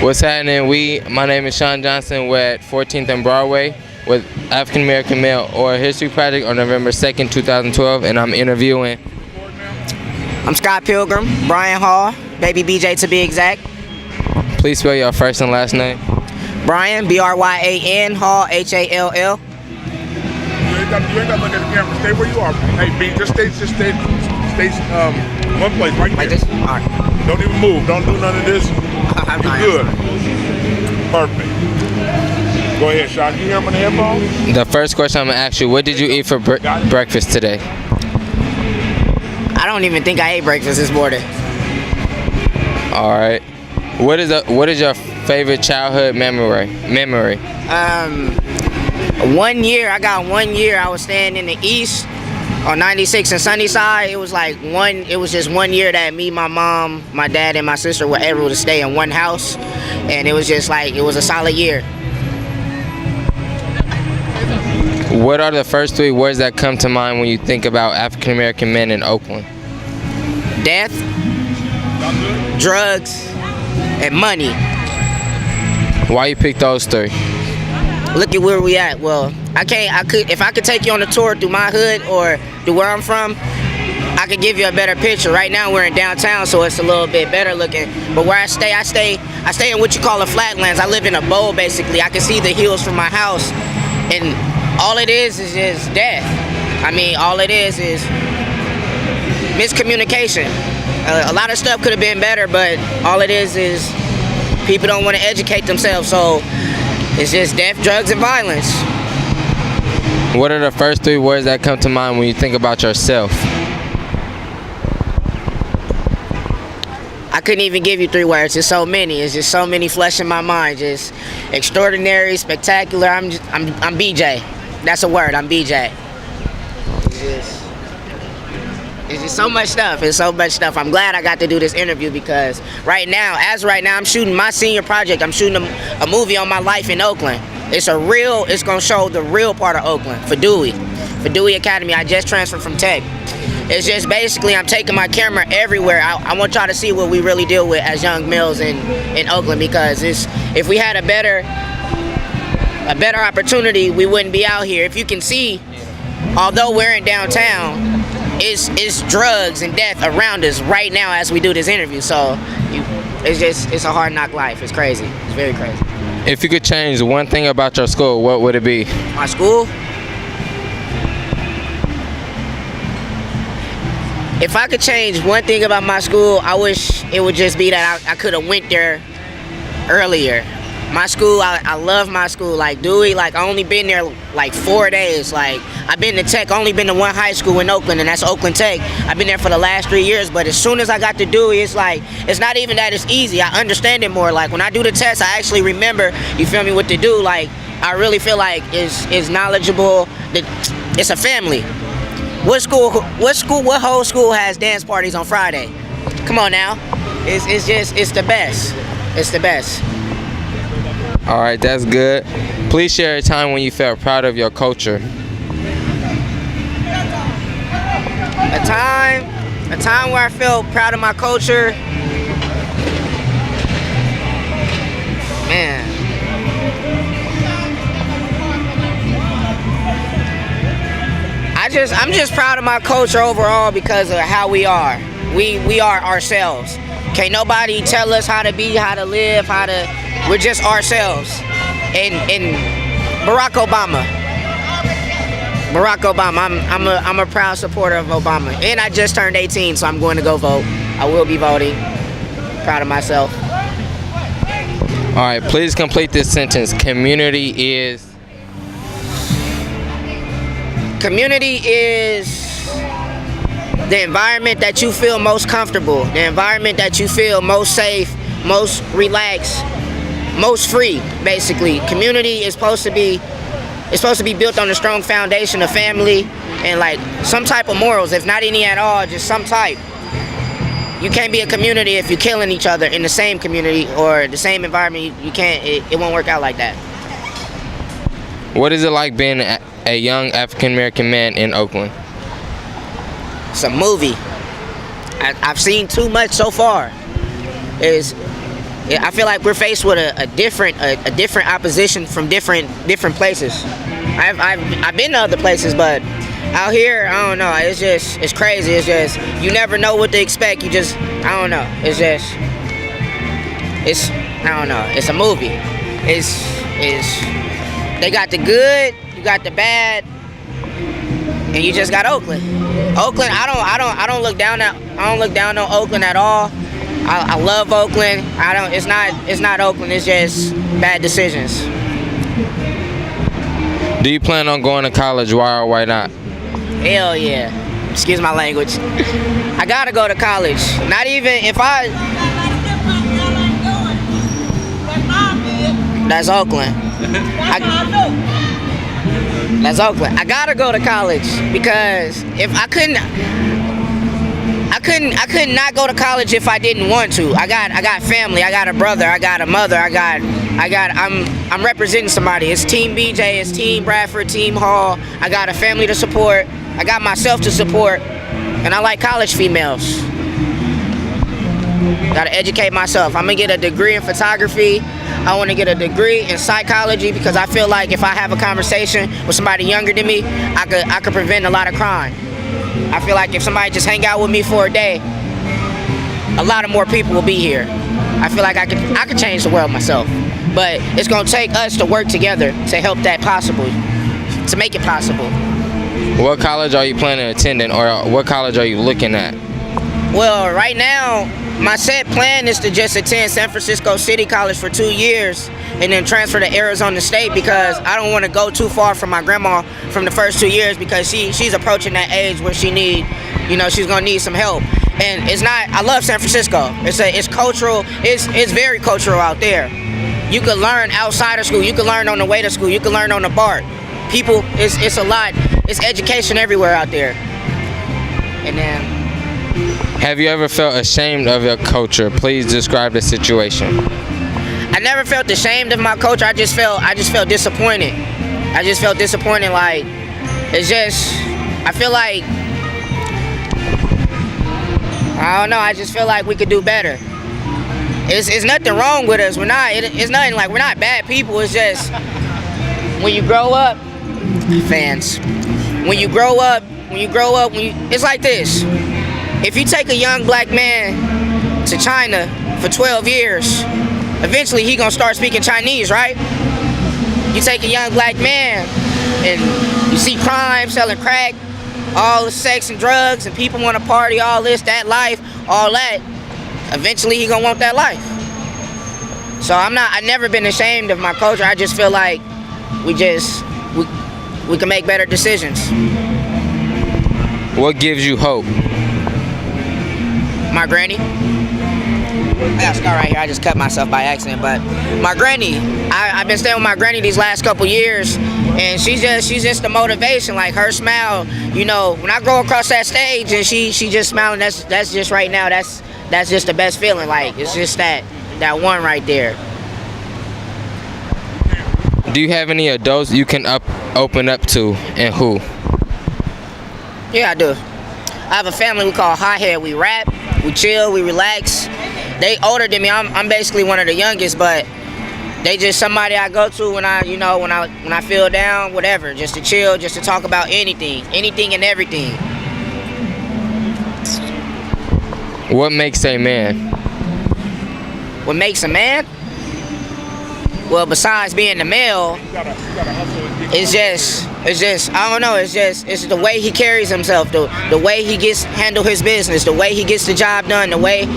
What's happening? My name is Sean Johnson. We're at 14th and Broadway with African American Male Oral History Project on November 2nd, 2012, and I'm interviewing. I'm Scott Pilgrim, Brian Hall, Baby BJ to be exact. Please spell your first and last name. Brian, B-R-Y-A-N, Hall, H-A-L-L. You ain't got to look at the camera. Stay where you are. Hey, B, just stay one place, right there. Like this? All right. Don't even move. Don't do none of this. I'm You fine. good. Perfect. Go ahead, Sean. You hear him on the headphones? The first question I'm gonna ask you: what did you eat for breakfast today? I don't even think I ate breakfast this morning. All right. What is your favorite childhood memory? 1 year, I got 1 year. I was staying in the East on 96 and Sunnyside. It was just 1 year that me, my mom, my dad, and my sister were able to stay in one house, and it was just like it was a solid year. What are the first three words that come to mind when you think about African American men in Oakland? Death, drugs, and money. Why you pick those three? Look at where we at. Well, if I could take you on a tour through my hood or through where I'm from, I could give you a better picture. Right now we're in downtown, so it's a little bit better looking. But where I stay in what you call the flatlands. I live in a bowl basically. I can see the hills from my house, and all it is just death. I mean, all it is miscommunication. A lot of stuff could have been better, but all it is people don't want to educate themselves, so it's just death, drugs, and violence. What are the first three words that come to mind when you think about yourself? I couldn't even give you three words. There's so many. It's just so many flesh in my mind. Just extraordinary, spectacular. I'm BJ. That's a word. I'm BJ. It's just so much stuff. It's so much stuff. I'm glad I got to do this interview because right now, I'm shooting my senior project. I'm shooting a movie on my life in Oakland. It's gonna show the real part of Oakland for Dewey Academy. I just transferred from Tech. It's just basically I'm taking my camera everywhere. I want y'all to see what we really deal with as young males in Oakland, because if we had a better opportunity, we wouldn't be out here. If you can see, although we're in downtown, it's drugs and death around us right now as we do this interview. So it's a hard knock life. It's crazy. It's very crazy. If you could change one thing about your school, what would it be? My school? If I could change one thing about my school, I wish it would just be that I could have went there earlier. My school, I love my school. Like Dewey, I only been there 4 days. I've been to Tech, only been to one high school in Oakland, and that's Oakland Tech. I've been there for the last 3 years, but as soon as I got to Dewey, it's not even that it's easy. I understand it more. Like when I do the test, I actually remember, you feel me, what to do. I really feel like it's knowledgeable. It's a family. What whole school has dance parties on Friday? Come on now. It's the best. It's the best. All right, that's good. Please share a time when you felt proud of your culture. A time where I felt proud of my culture. Man. I'm just proud of my culture overall because of how we are. We are ourselves. Can't nobody tell us how to be, how to live, we're just ourselves. And Barack Obama, I'm a proud supporter of Obama. And I just turned 18, so I'm going to go vote. I will be voting. Proud of myself. All right, please complete this sentence. Community is the environment that you feel most comfortable, the environment that you feel most safe, most relaxed, most free, basically. Community is supposed to be built on a strong foundation of family and some type of morals, if not any at all, just some type. You can't be a community if you're killing each other in the same community or the same environment. You can't, it won't work out like that. What is it like being a young African American man in Oakland? It's a movie. I've seen too much so far. I feel like we're faced with a different opposition from different places. I've been to other places, but out here, I don't know. It's crazy. It's just you never know what to expect. I don't know. I don't know. It's a movie. They got the good, you got the bad, and you just got Oakland. Oakland, I don't look down on Oakland at all. I love Oakland. It's not Oakland. It's just bad decisions. Do you plan on going to college? Why or why not? Hell yeah. Excuse my language. I gotta go to college. Not even if I. That's Oakland. That's Oakland. I gotta go to college because if I couldn't not go to college if I didn't want to. I got family. I got a brother. I got a mother. I'm representing somebody. It's Team BJ. It's Team Bradford. Team Hall. I got a family to support. I got myself to support, and I like college females. Gotta educate myself. I'm gonna get a degree in photography. I want to get a degree in psychology because I feel like if I have a conversation with somebody younger than me, I could prevent a lot of crime. I feel like if somebody just hang out with me for a day, a lot of more people will be here. I feel like I could change the world myself. But it's gonna take us to work together to help that possible, to make it possible. What college are you planning on attending, or what college are you looking at? Well, right now, my set plan is to just attend San Francisco City College for 2 years and then transfer to Arizona State because I don't want to go too far from my grandma from the first 2 years because she's approaching that age where she's gonna need some help. And I love San Francisco. It's cultural. It's very cultural out there. You can learn outside of school. You can learn on the way to school. You can learn on the BART. People, it's a lot. It's education everywhere out there. And then. Have you ever felt ashamed of your culture? Please describe the situation. I never felt ashamed of my culture. I just felt disappointed. I just felt disappointed. Like I feel like I don't know. I just feel like we could do better. It's nothing wrong with us. It's nothing like we're not bad people. It's just when you grow up, fans. When you grow up, it's like this. If you take a young black man to China for 12 years, eventually he gonna start speaking Chinese, right? You take a young black man and you see crime, selling crack, all the sex and drugs, and people wanna party, all this, that life, all that. Eventually he gonna want that life. So I never been ashamed of my culture. I just feel like we can make better decisions. What gives you hope? My granny. I got a scar right here. I just cut myself by accident, but my granny. I've been staying with my granny these last couple years, and she's just the motivation. Like her smile, when I go across that stage and she just smiling. That's just right now. That's just the best feeling. Like it's just that one right there. Do you have any adults you can open up to, and who? Yeah, I do. I have a family we call Hothead. We rap, we chill, we relax. They older than me. I'm basically one of the youngest, but they just somebody I go to when I feel down, whatever, just to chill, just to talk about anything and everything. What makes a man? What makes a man? Well, besides being the male, it's just I don't know. It's the way he carries himself, the way he handle his business, the way he gets the job done, the way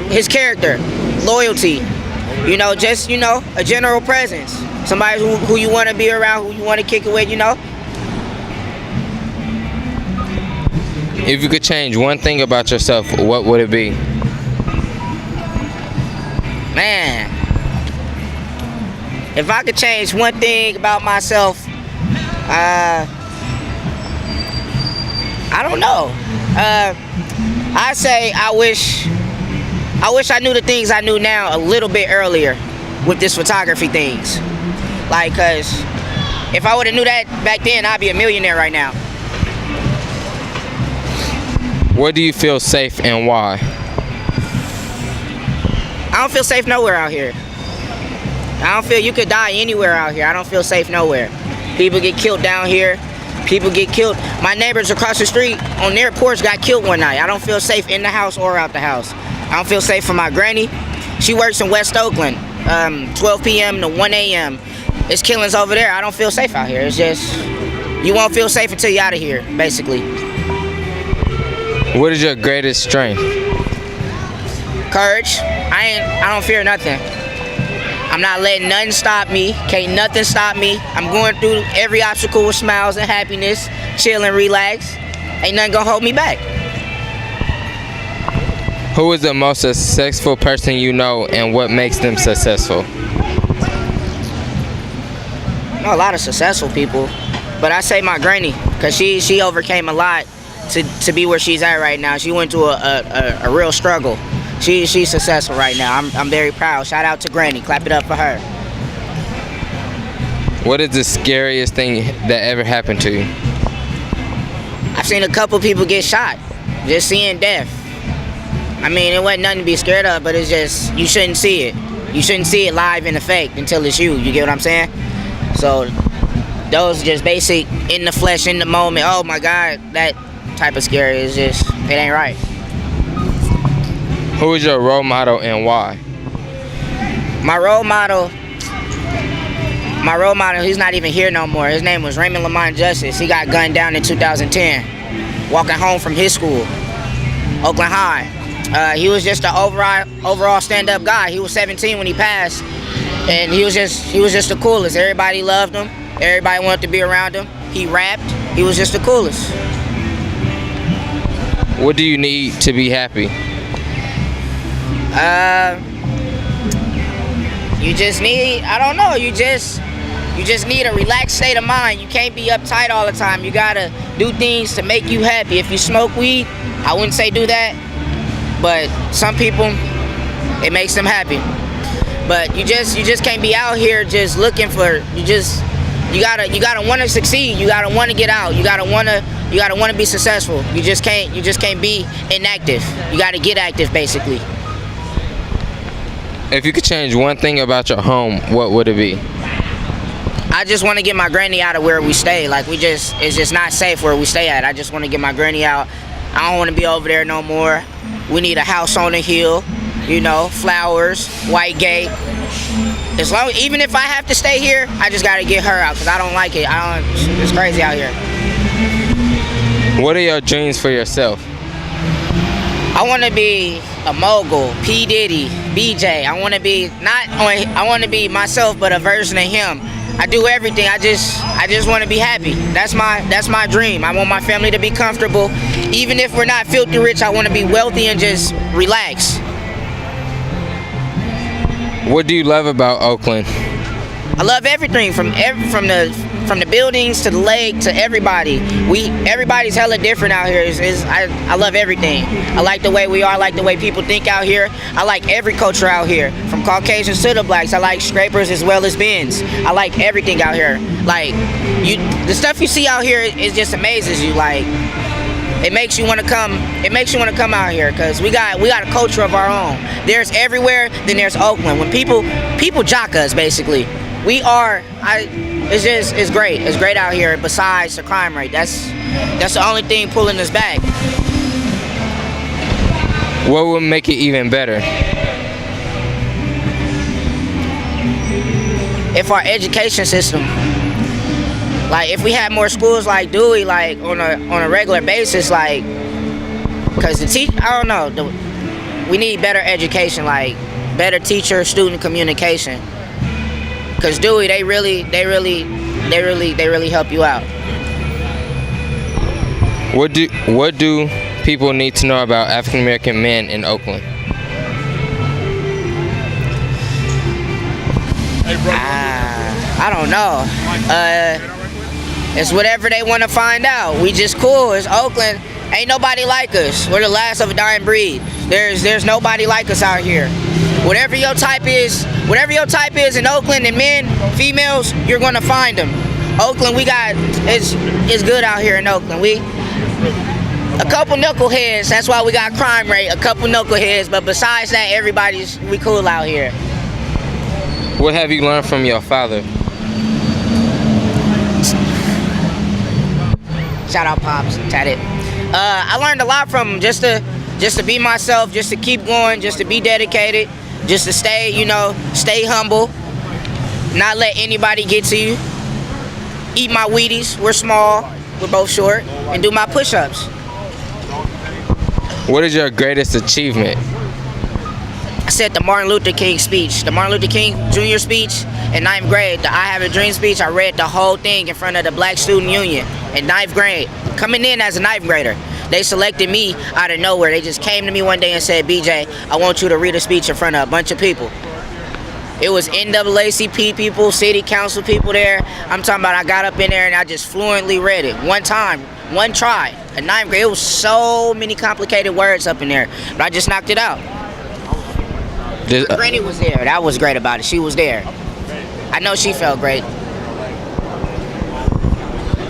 his character, loyalty, just a general presence, somebody who you want to be around, who you want to kick it with, If you could change one thing about yourself, what would it be? Man, if I could change one thing about myself, I don't know. I say I wish I knew the things I knew now a little bit earlier with this photography things. Like, cause if I would have knew that back then, I'd be a millionaire right now. Where do you feel safe and why? I don't feel safe nowhere out here. I don't feel you could die anywhere out here. I don't feel safe nowhere. People get killed down here. People get killed. My neighbors across the street on their porch got killed one night. I don't feel safe in the house or out the house. I don't feel safe for my granny. She works in West Oakland, 12 p.m. to 1 a.m. It's killings over there. I don't feel safe out here. It's just, you won't feel safe until you're out of here, basically. What is your greatest strength? Courage. I don't fear nothing. I'm not letting nothing stop me. Can't nothing stop me. I'm going through every obstacle with smiles and happiness, chill and relax. Ain't nothing gonna hold me back. Who is the most successful person you know and what makes them successful? I know a lot of successful people, but I say my granny, cause she overcame a lot to be where she's at right now. She went through a real struggle. She's successful right now. I'm very proud. Shout out to Granny. Clap it up for her. What is the scariest thing that ever happened to you? I've seen a couple people get shot. Just seeing death. I mean, it wasn't nothing to be scared of, but it's just, you shouldn't see it. You shouldn't see it live in effect until it's you. You get what I'm saying? So those just basic in the flesh, in the moment. Oh my God, that type of scary is just, it ain't right. Who is your role model and why? My role model, he's not even here no more. His name was Raymond Lamont Justice. He got gunned down in 2010, walking home from his school, Oakland High. He was just an overall stand-up guy. He was 17 when he passed, and he was just the coolest. Everybody loved him. Everybody wanted to be around him. He rapped. He was just the coolest. What do you need to be happy? You just need, I don't know, you just need a relaxed state of mind. You can't be uptight all the time. You gotta do things to make you happy. If you smoke weed, I wouldn't say do that, but some people, it makes them happy. But you just can't be out here just looking for, you gotta want to succeed. You gotta want to get out. You gotta want to be successful. You just can't be inactive. You gotta get active, basically. If you could change one thing about your home, what would it be? I just want to get my granny out of where we stay. Like, it's just not safe where we stay at. I just want to get my granny out. I don't want to be over there no more. We need a house on the hill, you know, flowers, white gate. Even if I have to stay here, I just got to get her out because I don't like it. It's crazy out here. What are your dreams for yourself? I want to be a mogul, P. Diddy, BJ. I want to be myself, but a version of him. I do everything. I just want to be happy. That's my dream. I want my family to be comfortable. Even if we're not filthy rich, I want to be wealthy and just relax. What do you love about Oakland? I love everything from the buildings to the lake to everybody. Everybody's hella different out here. I love everything. I like the way we are. I like the way people think out here. I like every culture out here, from Caucasians to the blacks. I like scrapers as well as bins. I like everything out here. Like, the stuff you see out here, it just amazes you. Like, it makes you want to come. It makes you want to come out here because we got a culture of our own. There's everywhere. Then there's Oakland. When people jock us, basically. It's great. It's great out here. Besides the crime rate, that's the only thing pulling us back. What would make it even better? If our education system, like if we had more schools like Dewey, like on a regular basis, like, because I don't know, we need better education, like better teacher-student communication. Because Dewey, they really help you out. What do people need to know about African American men in Oakland? I don't know. It's whatever they want to find out. We just cool. It's Oakland. Ain't nobody like us. We're the last of a dying breed. There's nobody like us out here. Whatever your type is in Oakland, and men, females, you're gonna find them. Oakland, it's good out here in Oakland. A couple knuckleheads. That's why we got crime rate. A couple knuckleheads. But besides that, we cool out here. What have you learned from your father? Shout out Pops, Tatted. I learned a lot from him, just to be myself, just to keep going, just to be dedicated, just to stay humble, not let anybody get to you. Eat my Wheaties, we're small, we're both short, and do my push-ups. What is your greatest achievement? I said the Martin Luther King speech, the Martin Luther King Jr. speech in 9th grade, the I Have a Dream speech. I read the whole thing in front of the Black Student Union in 9th grade, coming in as a 9th grader. They selected me out of nowhere. They just came to me one day and said, BJ, I want you to read a speech in front of a bunch of people. It was NAACP people, city council people there. I'm talking about I got up in there and I just fluently read it. One time, one try, at 9th grade. It was so many complicated words up in there, but I just knocked it out. Granny was there. That was great about it. She was there. I know she felt great.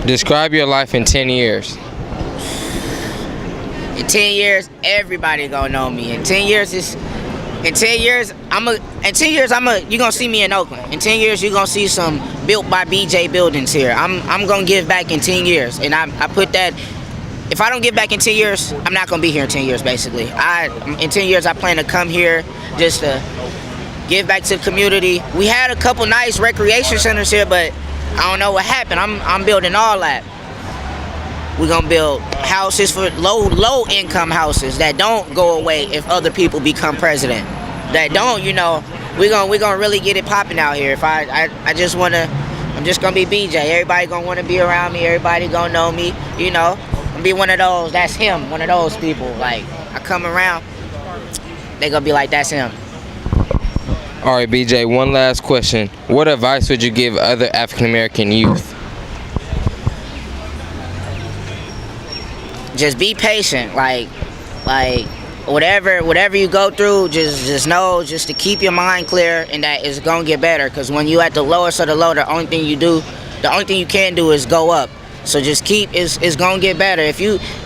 Describe your life in 10 years. In 10 years, everybody gonna know me. In 10 years, you're gonna see me in Oakland. In 10 years, you're gonna see some built by BJ buildings here. I'm gonna give back in 10 years, and I put that. If I don't give back in 10 years, I'm not gonna be here in 10 years. Basically, in 10 years, I plan to come here just to give back to the community. We had a couple nice recreation centers here, but I don't know what happened. I'm building all that. We're gonna build houses for low income houses that don't go away if other people become president. That don't, we're gonna really get it popping out here. If I'm just gonna be BJ. Everybody gonna wanna be around me, everybody gonna know me, I'm gonna be one of those, that's him, one of those people. Like, I come around, they gonna be like, that's him. All right, BJ, one last question. What advice would you give other African American youth? Just be patient, like whatever you go through, just know, just to keep your mind clear, and that it's gonna get better. Because when you at the lowest of the low, the only thing you can do is go up. So just it's gonna get better.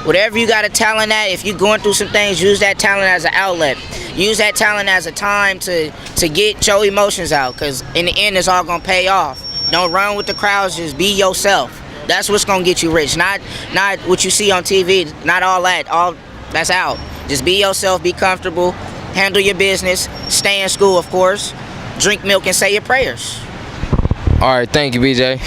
Whatever you got a talent at, if you're going through some things, use that talent as an outlet. Use that talent as a time to get your emotions out. Because in the end, it's all gonna pay off. Don't run with the crowds. Just be yourself. That's what's gonna get you rich. Not what you see on TV. Not all that. All that's out. Just be yourself. Be comfortable. Handle your business. Stay in school, of course. Drink milk and say your prayers. All right, thank you, BJ.